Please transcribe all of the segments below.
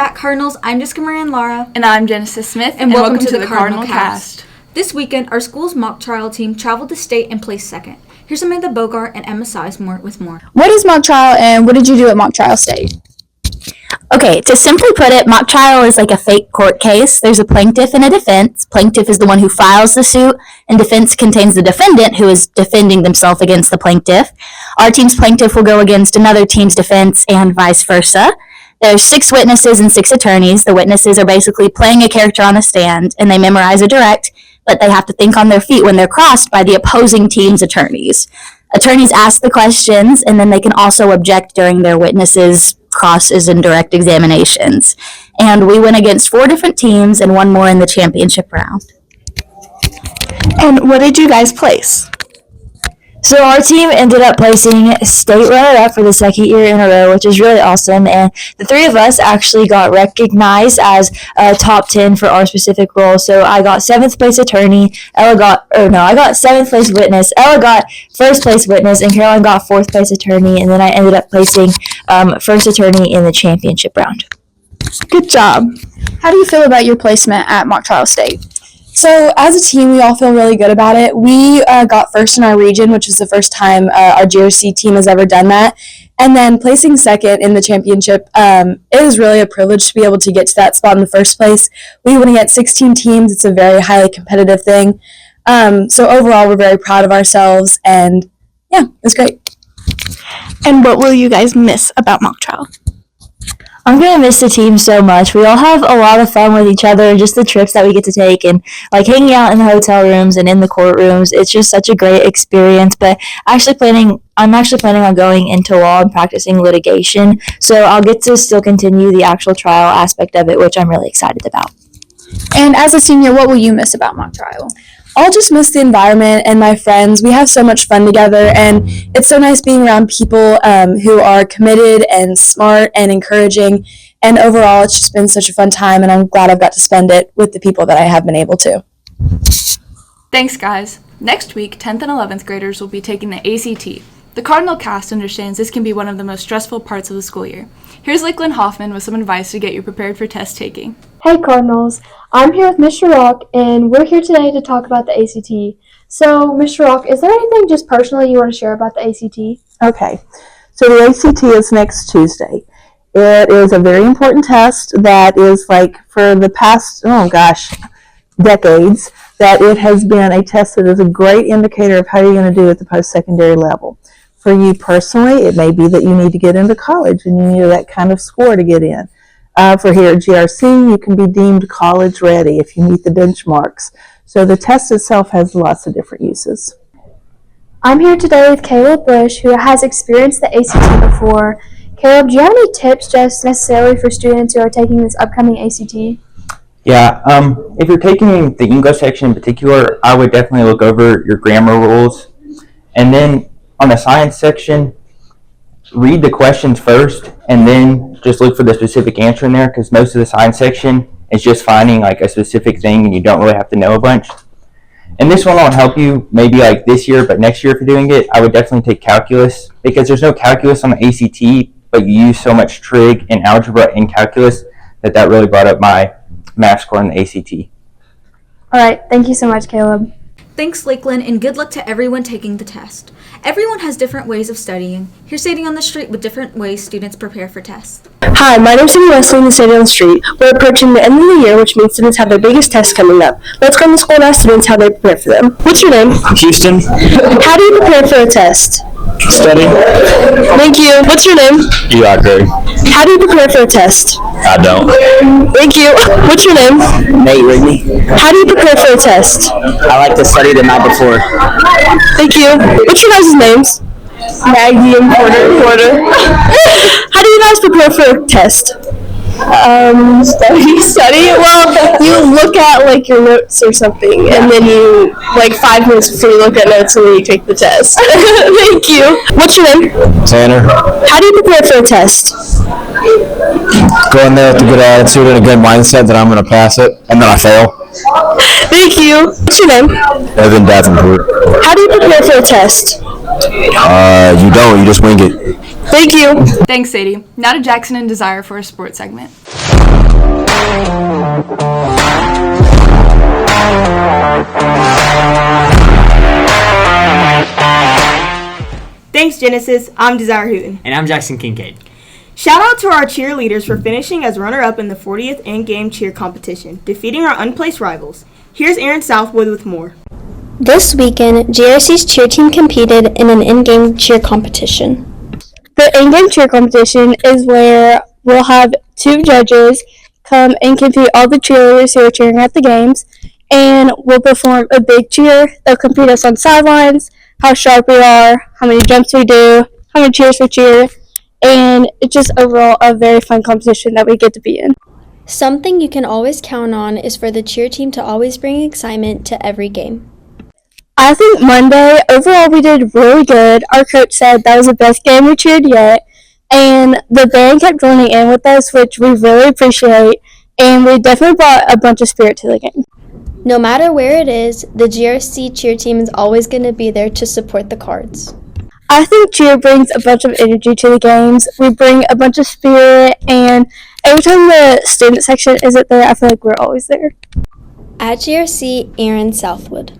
back, Cardinals. I'm Jessica Marie Lara. And I'm Genesis Smith. And welcome to the Cardinal Cast. This weekend, our school's mock trial team traveled to state and placed second. Here's Amanda Bogart and Emma Sizemore with more. What is mock trial and what did you do at mock trial state? Okay, to simply put it, mock trial is like a fake court case. There's a plaintiff and a defense. Plaintiff is the one who files the suit, and defense contains the defendant who is defending themselves against the plaintiff. Our team's plaintiff will go against another team's defense and vice versa. There's 6 witnesses and 6 attorneys. The witnesses are basically playing a character on a stand, and they memorize a direct, but they have to think on their feet when they're crossed by the opposing team's attorneys. Attorneys ask the questions, and then they can also object during their witnesses' crosses and direct examinations. And we went against 4 different teams and 1 more in the championship round. And what did you guys place? So our team ended up placing state runner-up for the second year in a row, which is really awesome. And the 3 of us actually got recognized as top 10 for our specific role. So I got 7th place attorney. I got 7th place witness. Ella got 1st place witness, and Caroline got 4th place attorney. And then I ended up placing 1st attorney in the championship round. Good job. How do you feel about your placement at mock trial state? So as a team, we all feel really good about it. We got first in our region, which is the first time our GRC team has ever done that. And then placing second in the championship, it is really a privilege to be able to get to that spot in the first place. We went against 16 teams. It's a very highly competitive thing. So overall, we're very proud of ourselves. And yeah, it was great. And what will you guys miss about mock trial? I'm going to miss the team so much. We all have a lot of fun with each other and just the trips that we get to take and like hanging out in the hotel rooms and in the courtrooms. It's just such a great experience. But I'm actually planning on going into law and practicing litigation. So I'll get to still continue the actual trial aspect of it, which I'm really excited about. And as a senior, what will you miss about mock trial? I'll just miss the environment and my friends. We have so much fun together, and it's so nice being around people who are committed and smart and encouraging. And overall, it's just been such a fun time, and I'm glad I've got to spend it with the people that I have been able to. Thanks, guys. Next week, 10th and 11th graders will be taking the ACT. The Cardinal Cast understands this can be one of the most stressful parts of the school year. Here's Lakeland Hoffman with some advice to get you prepared for test taking. Hey Cardinals, I'm here with Mr. Rock, and we're here today to talk about the ACT. So, Mr. Rock, is there anything just personally you want to share about the ACT? Okay, so the ACT is next Tuesday. It is a very important test that is like for the past, decades, that it has been a test that is a great indicator of how you're going to do at the post-secondary level. For you personally, it may be that you need to get into college and you need that kind of score to get in. For here at GRC, you can be deemed college ready if you meet the benchmarks. So the test itself has lots of different uses. I'm here today with Caleb Bush, who has experienced the ACT before. Caleb, do you have any tips just necessarily for students who are taking this upcoming ACT? Yeah, if you're taking the English section in particular, I would definitely look over your grammar rules. And then on the science section, read the questions first and then just look for the specific answer in there, because most of the science section is just finding like a specific thing and you don't really have to know a bunch. And this one won't help you maybe like this year, but next year if you're doing it, I would definitely take calculus, because there's no calculus on the ACT, but you use so much trig and algebra and calculus that really brought up my math score in the ACT. All right, thank you so much, Caleb. Thanks, Lakeland, and good luck to everyone taking the test. Everyone has different ways of studying. Here's Sadie on the Street with different ways students prepare for tests. Hi, my name's Sadie Wesley and Sadie on the Street. We're approaching the end of the year, which means students have their biggest test coming up. Let's go in the school and ask students how they prepare for them. What's your name? Houston. How do you prepare for a test? Study. Thank you. What's your name? Eli Gray. How do you prepare for a test? I don't. Thank you. What's your name? Nate Rigney. How do you prepare for a test? I like to study the night before. Thank you. What's your guys' names? Maggie and Porter. How do you guys prepare for a test? Study. Well, you look at like your notes or something, and then you 5 minutes before you look at notes, and then you take the test. Thank you. What's your name? Tanner. How do you prepare for a test? Go in there with a good attitude and a good mindset that I'm going to pass it, and then I fail. Thank you. What's your name? Evan Davenport. How do you prepare for a test? You don't. You just wing it. Thank you. Thanks, Sadie. Now to Jackson and Desire for a sports segment. Thanks, Genesis. I'm Desire Hooten. And I'm Jackson Kincaid. Shout out to our cheerleaders for finishing as runner-up in the 40th in-game cheer competition, defeating our unplaced rivals. Here's Aaron Southwood with more. This weekend, GRC's cheer team competed in an in-game cheer competition. The in-game cheer competition is where we'll have 2 judges come and compete all the cheerleaders who are cheering at the games, and we'll perform a big cheer. They'll compete us on sidelines, how sharp we are, how many jumps we do, how many cheers we cheer, and it's just overall a very fun competition that we get to be in. Something you can always count on is for the cheer team to always bring excitement to every game. I think Monday, overall we did really good. Our coach said that was the best game we cheered yet, and the band kept joining in with us, which we really appreciate, and we definitely brought a bunch of spirit to the game. No matter where it is, the GRC cheer team is always going to be there to support the Cards. I think cheer brings a bunch of energy to the games. We bring a bunch of spirit, and every time the student section isn't there, I feel like we're always there. At GRC, Aaron Southwood.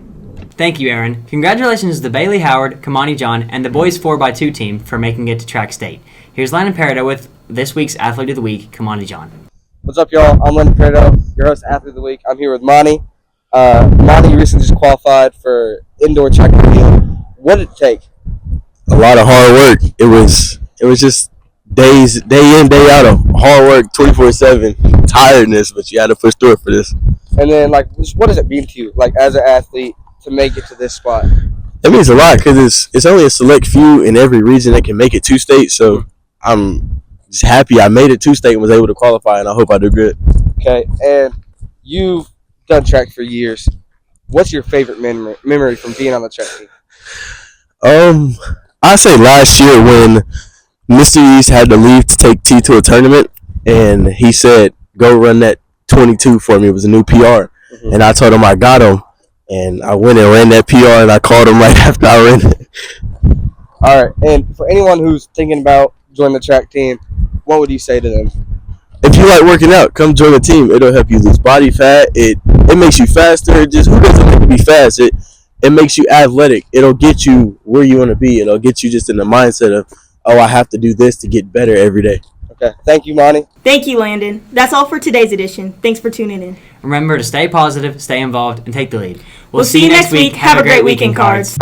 Thank you, Aaron. Congratulations to Bailey Howard, Kamani John, and the boys 4x2 team for making it to track state. Here's Landon Peredo with this week's Athlete of the Week, Kamani John. What's up, y'all? I'm Landon Peredo, your host, Athlete of the Week. I'm here with Monty. Monty recently just qualified for indoor track and field. What did it take? A lot of hard work. It was just day in, day out of hard work, 24/7, tiredness, but you had to push through it for this. And then, what does it mean to you, as an athlete, to make it to this spot? It means a lot because it's only a select few in every region that can make it to state. So I'm just happy I made it to state and was able to qualify, and I hope I do good. Okay, and you've done track for years. What's your favorite memory from being on the track team? I say last year when Mr. East had to leave to take T to a tournament, and he said, "Go run that 22 for me." It was a new PR, and I told him I got him. And I went and ran that PR, and I called him right after I ran it. All right. And for anyone who's thinking about joining the track team, what would you say to them? If you like working out, come join the team. It'll help you lose body who makes you faster. Who doesn't like to be fast? It makes you athletic. It'll get you where you want to be. It'll get you just in the mindset of, I have to do this to get better every day. Okay. Thank you, Monty. Thank you, Landon. That's all for today's edition. Thanks for tuning in. Remember to stay positive, stay involved, and take the lead. We'll see you next week. Have a great weekend, Cards.